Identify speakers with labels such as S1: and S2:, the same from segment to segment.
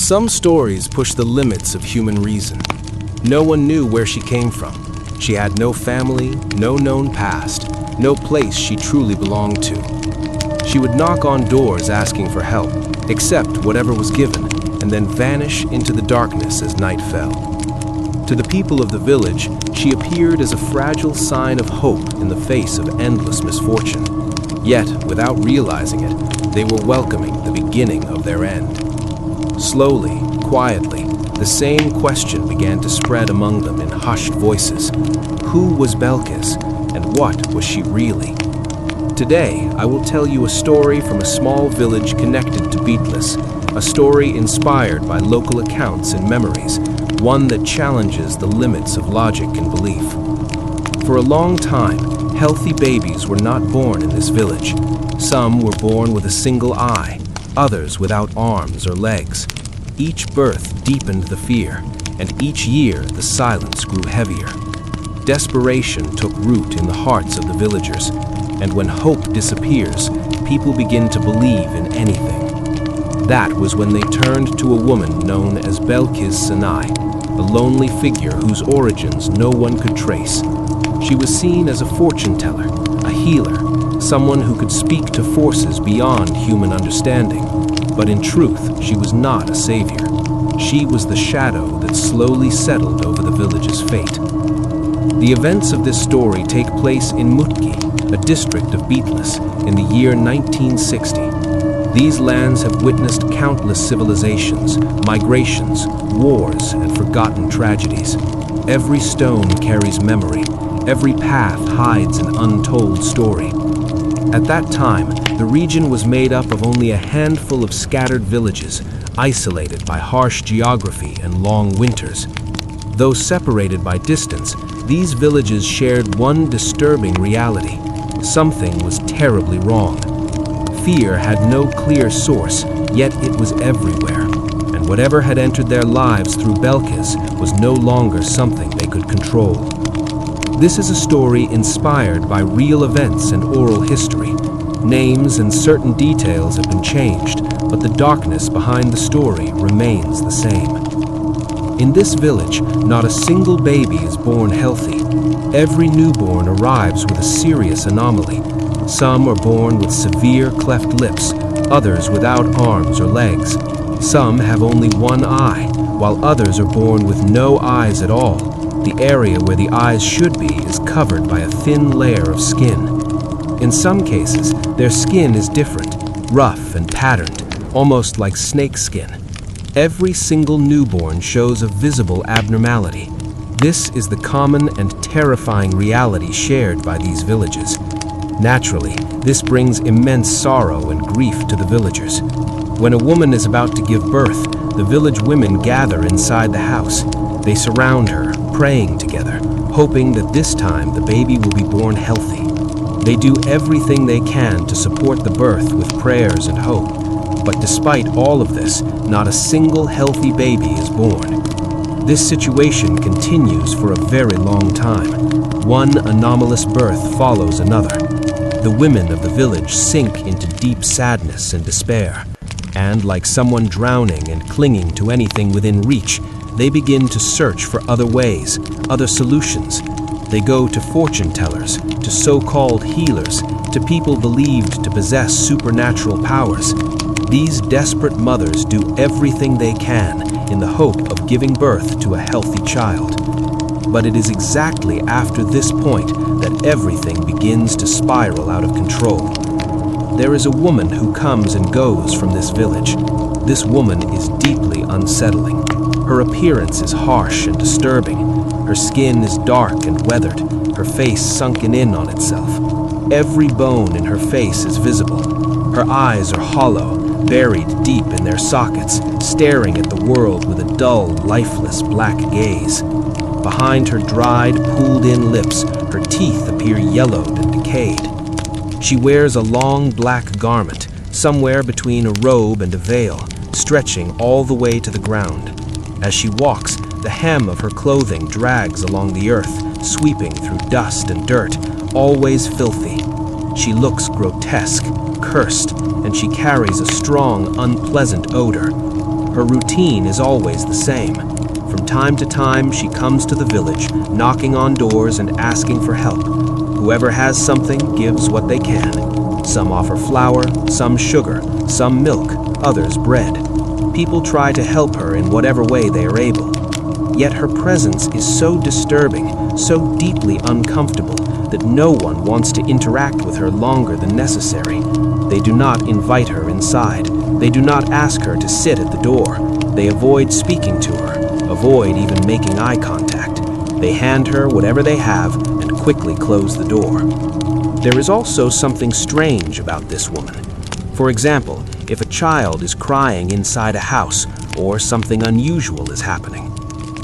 S1: Some stories push the limits of human reason. No one knew where she came from. She had no family, no known past, no place she truly belonged to. She would knock on doors asking for help, accept whatever was given, and then vanish into the darkness as night fell. To the people of the village, she appeared as a fragile sign of hope in the face of endless misfortune. Yet, without realizing it, they were welcoming the beginning of their end. Slowly, quietly, the same question began to spread among them in hushed voices. Who was Belkıs, and what was she really? Today, I will tell you a story from a small village connected to Bitlis, a story inspired by local accounts and memories, one that challenges the limits of logic and belief. For a long time, healthy babies were not born in this village. Some were born with a single eye, others without arms or legs. Each birth deepened the fear, and each year the silence grew heavier. Desperation took root in the hearts of the villagers, and when hope disappears, people begin to believe in anything. That was when they turned to a woman known as Belkıs, a lonely figure whose origins no one could trace. She was seen as a fortune teller, a healer, someone who could speak to forces beyond human understanding. But in truth, she was not a savior. She was the shadow that slowly settled over the village's fate. The events of this story take place in Mutki, a district of Bitlis, in the year 1960. These lands have witnessed countless civilizations, migrations, wars, and forgotten tragedies. Every stone carries memory. Every path hides an untold story. At that time, the region was made up of only a handful of scattered villages, isolated by harsh geography and long winters. Though separated by distance, these villages shared one disturbing reality. Something was terribly wrong. Fear had no clear source, yet it was everywhere, and whatever had entered their lives through Belkıs was no longer something they could control. This is a story inspired by real events and oral history. Names and certain details have been changed, but the darkness behind the story remains the same. In this village, not a single baby is born healthy. Every newborn arrives with a serious anomaly. Some are born with severe cleft lips, others without arms or legs. Some have only one eye, while others are born with no eyes at all. The area where the eyes should be is covered by a thin layer of skin. In some cases, their skin is different, rough and patterned, almost like snake skin. Every single newborn shows a visible abnormality. This is the common and terrifying reality shared by these villages. Naturally, this brings immense sorrow and grief to the villagers. When a woman is about to give birth, the village women gather inside the house. They surround her, praying together, hoping that this time the baby will be born healthy. They do everything they can to support the birth with prayers and hope. But despite all of this, not a single healthy baby is born. This situation continues for a very long time. One anomalous birth follows another. The women of the village sink into deep sadness and despair. And like someone drowning and clinging to anything within reach, they begin to search for other ways, other solutions. They go to fortune tellers, to so-called healers, to people believed to possess supernatural powers. These desperate mothers do everything they can in the hope of giving birth to a healthy child. But it is exactly after this point that everything begins to spiral out of control. There is a woman who comes and goes from this village. This woman is deeply unsettling. Her appearance is harsh and disturbing. Her skin is dark and weathered, her face sunken in on itself. Every bone in her face is visible. Her eyes are hollow, buried deep in their sockets, staring at the world with a dull, lifeless black gaze. Behind her dried, pulled-in lips, her teeth appear yellowed and decayed. She wears a long black garment, somewhere between a robe and a veil, stretching all the way to the ground. As she walks, the hem of her clothing drags along the earth, sweeping through dust and dirt, always filthy. She looks grotesque, cursed, and she carries a strong, unpleasant odor. Her routine is always the same. From time to time, she comes to the village, knocking on doors and asking for help. Whoever has something gives what they can. Some offer flour, some sugar, some milk, others bread. People try to help her in whatever way they are able. Yet her presence is so disturbing, so deeply uncomfortable, that no one wants to interact with her longer than necessary. They do not invite her inside. They do not ask her to sit at the door. They avoid speaking to her, avoid even making eye contact. They hand her whatever they have and quickly close the door. There is also something strange about this woman. For example, if a child is crying inside a house or something unusual is happening.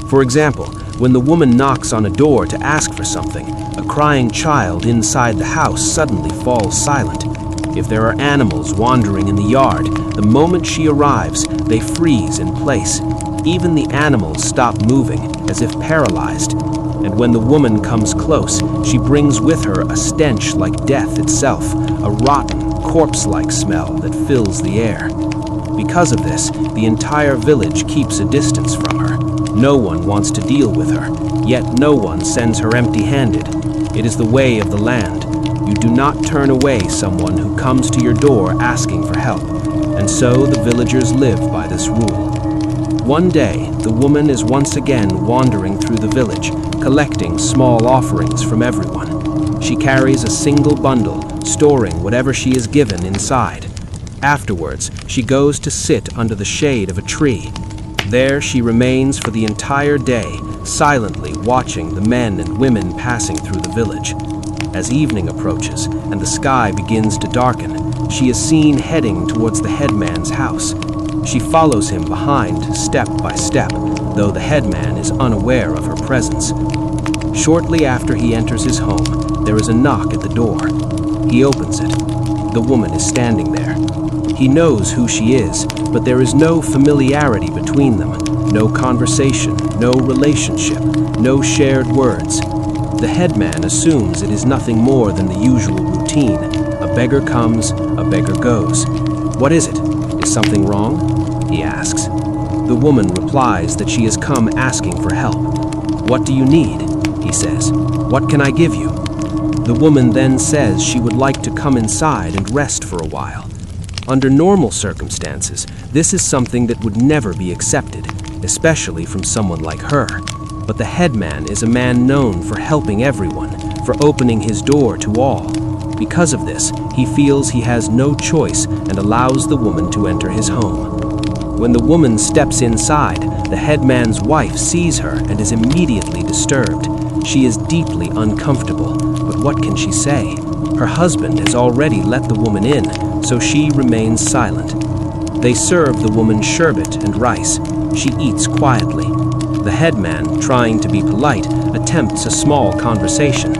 S1: For example, when the woman knocks on a door to ask for something, a crying child inside the house suddenly falls silent. If there are animals wandering in the yard, the moment she arrives, they freeze in place. Even the animals stop moving, as if paralyzed. And when the woman comes close, she brings with her a stench like death itself, a rotten, corpse-like smell that fills the air. Because of this, the entire village keeps a distance from her. No one wants to deal with her, yet no one sends her empty-handed. It is the way of the land. You do not turn away someone who comes to your door asking for help, and so the villagers live by this rule. One day, the woman is once again wandering through the village, collecting small offerings from everyone. She carries a single bundle, storing whatever she is given inside. Afterwards, she goes to sit under the shade of a tree. There she remains for the entire day, silently watching the men and women passing through the village. As evening approaches and the sky begins to darken, she is seen heading towards the headman's house. She follows him behind, step by step, though the headman is unaware of her presence. Shortly after he enters his home, there is a knock at the door. He opens it. The woman is standing there. He knows who she is, but there is no familiarity between them, no conversation, no relationship, no shared words. The headman assumes it is nothing more than the usual routine. A beggar comes, a beggar goes. "What is it? Is something wrong?" he asks. The woman replies that she has come asking for help. "What do you need?" he says. "What can I give you?" The woman then says she would like to come inside and rest for a while. Under normal circumstances, this is something that would never be accepted, especially from someone like her. But the headman is a man known for helping everyone, for opening his door to all. Because of this, he feels he has no choice and allows the woman to enter his home. When the woman steps inside, the headman's wife sees her and is immediately disturbed. She is deeply uncomfortable, but what can she say? Her husband has already let the woman in, so she remains silent. They serve the woman sherbet and rice. She eats quietly. The headman, trying to be polite, attempts a small conversation.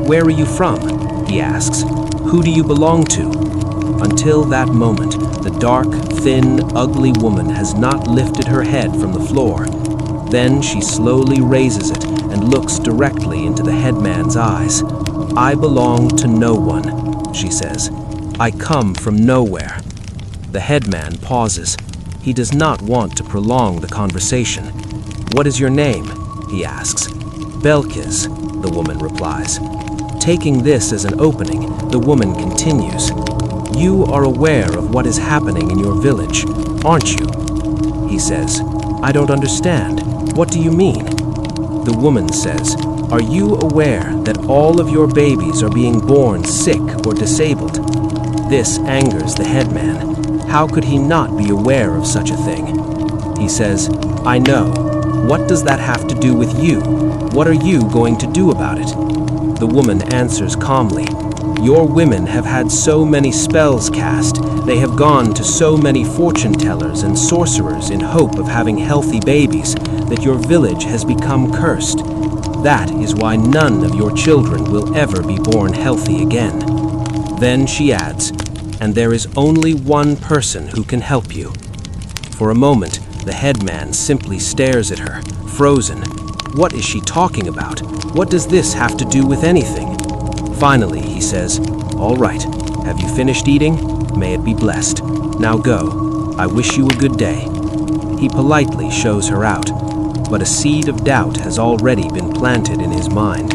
S1: "Where are you from?" he asks. "Who do you belong to?" Until that moment, the dark, thin, ugly woman has not lifted her head from the floor. Then she slowly raises it and looks directly into the headman's eyes. "I belong to no one," she says. "I come from nowhere." The headman pauses. He does not want to prolong the conversation. "What is your name?" he asks. "Belkıs," the woman replies. Taking this as an opening, the woman continues. "You are aware of what is happening in your village, aren't you?" He says. "I don't understand. What do you mean?" The woman says, "Are you aware that all of your babies are being born sick or disabled?" This angers the headman. How could he not be aware of such a thing? He says, "I know. What does that have to do with you? What are you going to do about it?" The woman answers calmly, "Your women have had so many spells cast, they have gone to so many fortune tellers and sorcerers in hope of having healthy babies, that your village has become cursed. That is why none of your children will ever be born healthy again." Then she adds, "And there is only one person who can help you." For a moment, the headman simply stares at her, frozen. What is she talking about? What does this have to do with anything? Finally, he says, "All right, have you finished eating? May it be blessed. Now go. I wish you a good day." He politely shows her out, but a seed of doubt has already been planted in his mind.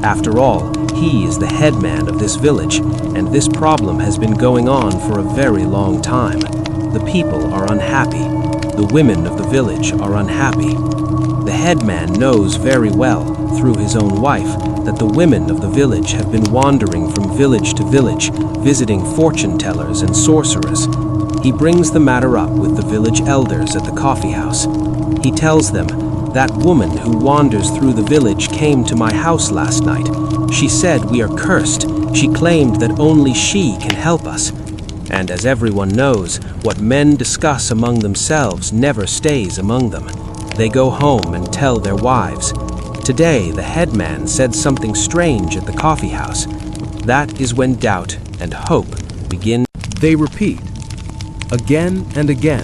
S1: After all, he is the headman of this village, and this problem has been going on for a very long time. The people are unhappy. The women of the village are unhappy. The headman knows very well, through his own wife, that the women of the village have been wandering from village to village, visiting fortune tellers and sorcerers. He brings the matter up with the village elders at the coffee house. He tells them, "That woman who wanders through the village came to my house last night. She said we are cursed. She claimed that only she can help us." And as everyone knows, what men discuss among themselves never stays among them. They go home and tell their wives. Today, the headman said something strange at the coffee house. That is when doubt and hope begin.
S2: They repeat, again and again.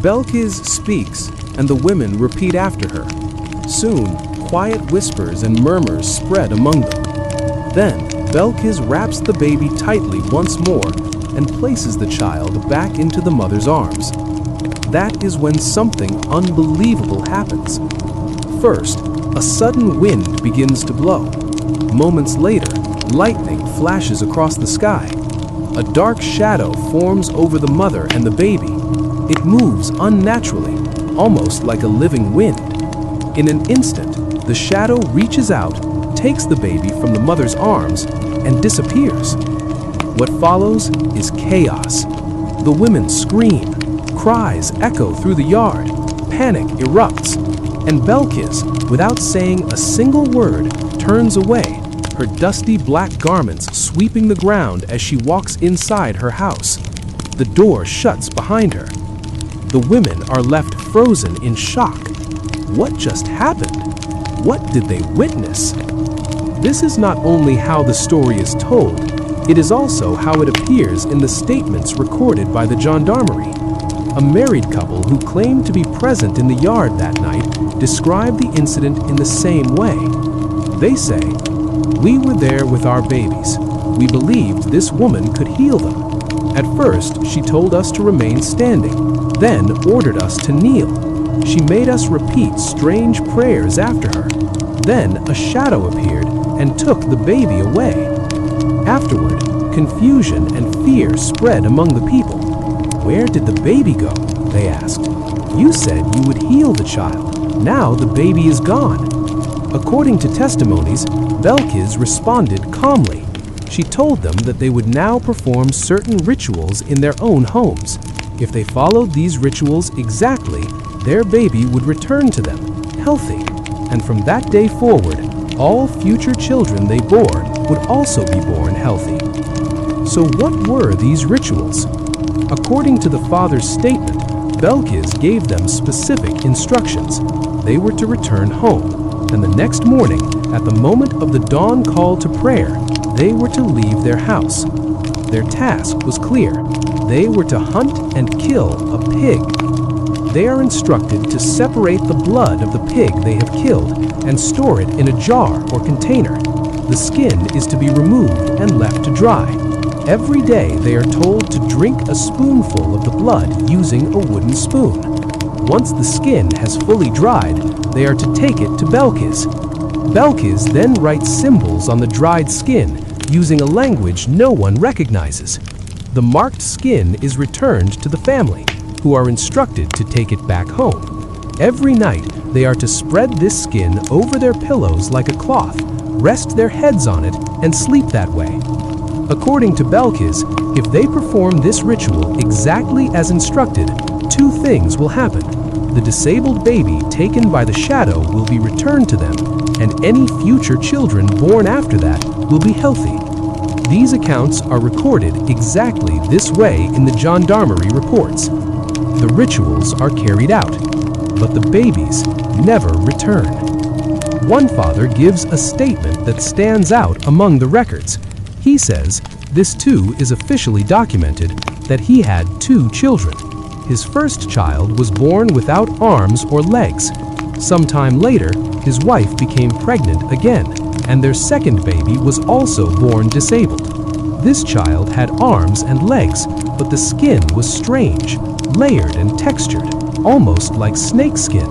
S2: Belkıs speaks, and the women repeat after her. Soon, quiet whispers and murmurs spread among them. Then, Belkıs wraps the baby tightly once more and places the child back into the mother's arms. That is when something unbelievable happens. First, a sudden wind begins to blow. Moments later, lightning flashes across the sky. A dark shadow forms over the mother and the baby. It moves unnaturally, almost like a living wind. In an instant, the shadow reaches out, takes the baby from the mother's arms, and disappears. What follows is chaos. The women scream. Cries echo through the yard. Panic erupts. And Belkıs, without saying a single word, turns away, her dusty black garments sweeping the ground as she walks inside her house. The door shuts behind her. The women are left frozen in shock. What just happened? What did they witness? This is not only how the story is told, it is also how it appears in the statements recorded by the gendarmerie. A married couple who claimed to be present in the yard that night described the incident in the same way. They say, "We were there with our babies. We believed this woman could heal them. At first, she told us to remain standing, then ordered us to kneel. She made us repeat strange prayers after her. Then a shadow appeared and took the baby away." Afterward, confusion and fear spread among the people. "Where did the baby go?" they asked. "You said you would heal the child. Now the baby is gone." According to testimonies, Belkıs responded calmly. She told them that they would now perform certain rituals in their own homes. If they followed these rituals exactly, their baby would return to them, healthy. And from that day forward, all future children they bore would also be born healthy. So what were these rituals? According to the father's statement, Belkıs gave them specific instructions. They were to return home, and the next morning, at the moment of the dawn call to prayer, they were to leave their house. Their task was clear. They were to hunt and kill a pig. They are instructed to separate the blood of the pig they have killed and store it in a jar or container. The skin is to be removed and left to dry. Every day they are told to drink a spoonful of the blood using a wooden spoon. Once the skin has fully dried, they are to take it to Belkıs. Belkıs then writes symbols on the dried skin using a language no one recognizes. The marked skin is returned to the family, who are instructed to take it back home. Every night, they are to spread this skin over their pillows like a cloth, rest their heads on it, and sleep that way. According to Belkıs, if they perform this ritual exactly as instructed, two things will happen. The disabled baby taken by the shadow will be returned to them, and any future children born after that will be healthy. These accounts are recorded exactly this way in the gendarmerie reports. The rituals are carried out, but the babies never return. One father gives a statement that stands out among the records. He says this too is officially documented, that he had 2 children. His first child was born without arms or legs. Sometime later, his wife became pregnant again, and their second baby was also born disabled. This child had arms and legs, but the skin was strange, layered and textured, almost like snakeskin.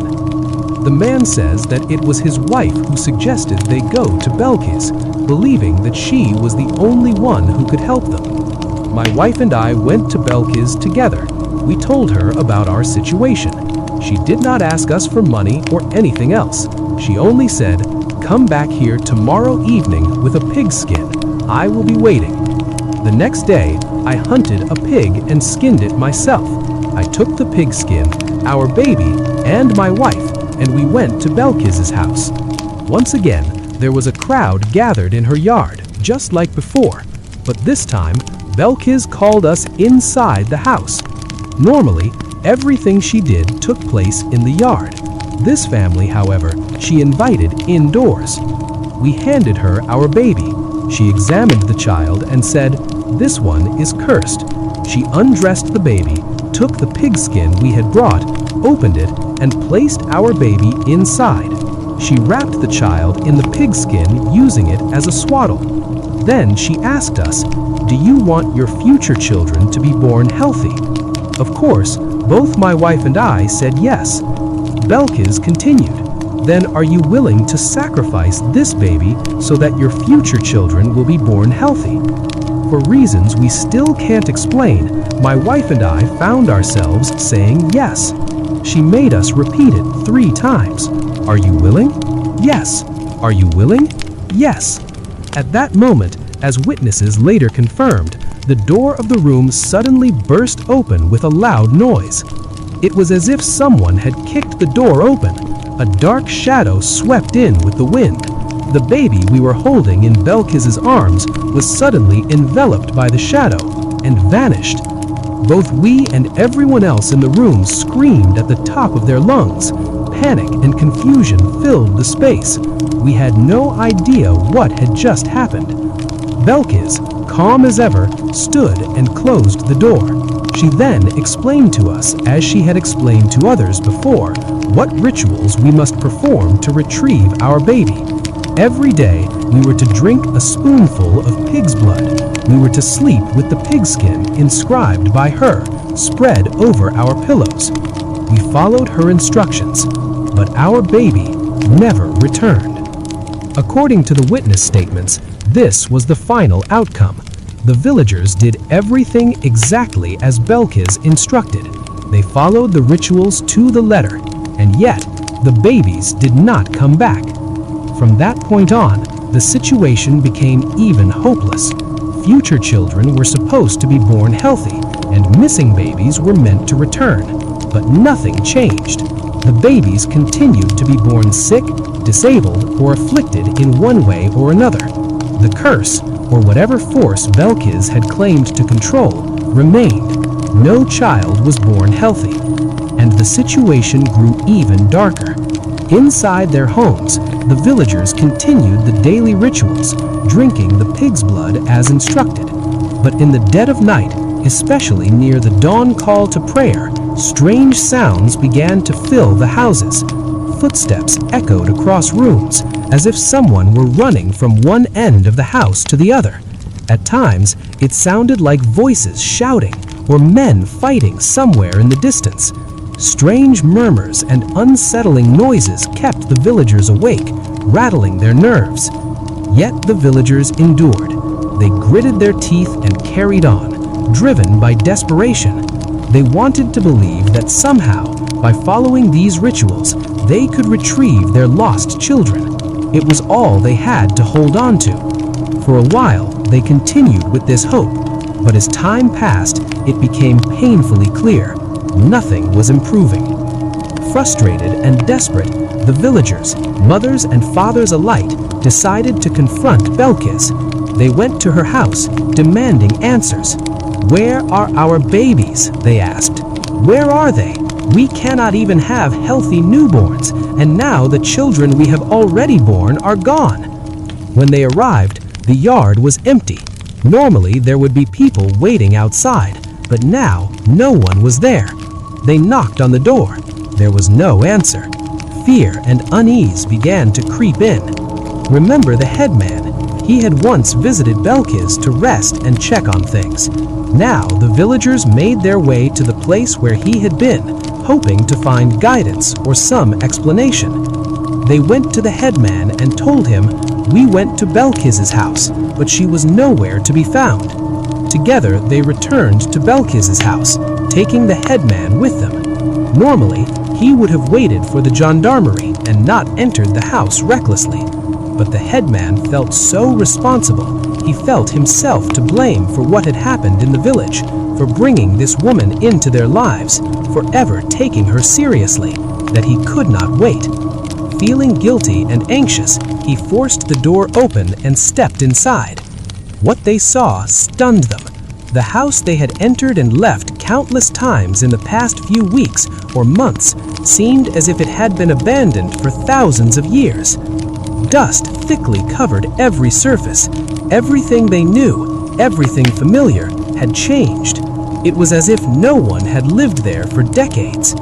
S2: The man says that it was his wife who suggested they go to Belkıs, believing that she was the only one who could help them. My wife and I went to Belkıs together. We told her about our situation. She did not ask us for money or anything else. She only said, "Come back here tomorrow evening with a pig skin. I will be waiting." The next day, I hunted a pig and skinned it myself. I took the pig skin, our baby, and my wife, and we went to Belkıs's house. Once again, there was a crowd gathered in her yard, just like before. But this time, Belkıs called us inside the house. Normally, everything she did took place in the yard. This family, however, she invited indoors. We handed her our baby. She examined the child and said, "This one is cursed." She undressed the baby, took the pigskin we had brought, opened it, and placed our baby inside. She wrapped the child in the pigskin using it as a swaddle. Then she asked us, "Do you want your future children to be born healthy?" Of course, both my wife and I said yes. Belkıs continued, "Then are you willing to sacrifice this baby so that your future children will be born healthy?" For reasons we still can't explain, my wife and I found ourselves saying yes. She made us repeat it 3 times. "Are you willing?" "Yes." "Are you willing?" "Yes." At that moment, as witnesses later confirmed, the door of the room suddenly burst open with a loud noise. It was as if someone had kicked the door open. A dark shadow swept in with the wind. The baby we were holding in Belkıs's arms was suddenly enveloped by the shadow and vanished. Both we and everyone else in the room screamed at the top of their lungs. Panic and confusion filled the space. We had no idea what had just happened. Belkıs, calm as ever, stood and closed the door. She then explained to us, as she had explained to others before, what rituals we must perform to retrieve our baby. Every day, we were to drink a spoonful of pig's blood. We were to sleep with the pigskin inscribed by her, spread over our pillows. We followed her instructions, but our baby never returned. According to the witness statements, this was the final outcome. The villagers did everything exactly as Belkıs instructed. They followed the rituals to the letter, and yet the babies did not come back. From that point on, the situation became even hopeless. Future children were supposed to be born healthy, and missing babies were meant to return. But nothing changed. The babies continued to be born sick, disabled, or afflicted in one way or another. The curse, or whatever force Belkıs had claimed to control, remained. No child was born healthy. And the situation grew even darker. Inside their homes, the villagers continued the daily rituals, drinking the pig's blood as instructed. But in the dead of night, especially near the dawn call to prayer, strange sounds began to fill the houses. Footsteps echoed across rooms, as if someone were running from one end of the house to the other. At times, it sounded like voices shouting, or men fighting somewhere in the distance. Strange murmurs and unsettling noises kept the villagers awake, rattling their nerves. Yet the villagers endured. They gritted their teeth and carried on, driven by desperation. They wanted to believe that somehow, by following these rituals, they could retrieve their lost children. It was all they had to hold on to. For a while, they continued with this hope, but as time passed, it became painfully clear. Nothing was improving. Frustrated and desperate, the villagers, mothers and fathers alike, decided to confront Belkıs. They went to her house, demanding answers. "Where are our babies?" they asked. "Where are they? We cannot even have healthy newborns, and now the children we have already born are gone." When they arrived, the yard was empty. Normally, there would be people waiting outside, but now no one was there. They knocked on the door. There was no answer. Fear and unease began to creep in. Remember the headman. He had once visited Belkıs to rest and check on things. Now the villagers made their way to the place where he had been, hoping to find guidance or some explanation. They went to the headman and told him, "We went to Belkıs's house, but she was nowhere to be found." Together they returned to Belkıs's house, taking the headman with them. Normally, he would have waited for the gendarmerie and not entered the house recklessly. But the headman felt so responsible, he felt himself to blame for what had happened in the village, for bringing this woman into their lives, for ever taking her seriously, that he could not wait. Feeling guilty and anxious, he forced the door open and stepped inside. What they saw stunned them. The house they had entered and left countless times in the past few weeks or months seemed as if it had been abandoned for thousands of years. Dust thickly covered every surface. Everything they knew, everything familiar, had changed. It was as if no one had lived there for decades.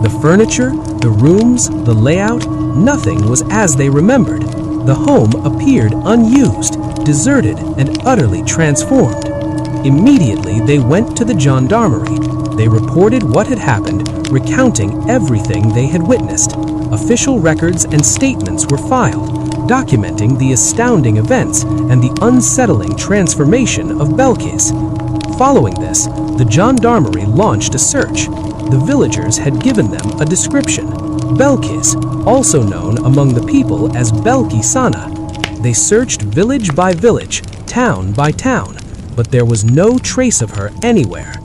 S2: The furniture, the rooms, the layout, nothing was as they remembered. The home appeared unused, deserted, and utterly transformed. Immediately they went to the gendarmerie. They reported what had happened, recounting everything they had witnessed. Official records and statements were filed, documenting the astounding events and the unsettling transformation of Belkıs. Following this, the gendarmerie launched a search. The villagers had given them a description. Belkıs, also known among the people as Belkısana. They searched village by village, town by town, but there was no trace of her anywhere.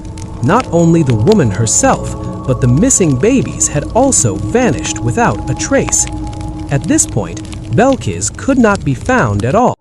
S2: Not only the woman herself, but the missing babies had also vanished without a trace. At this point, Belkıs could not be found at all.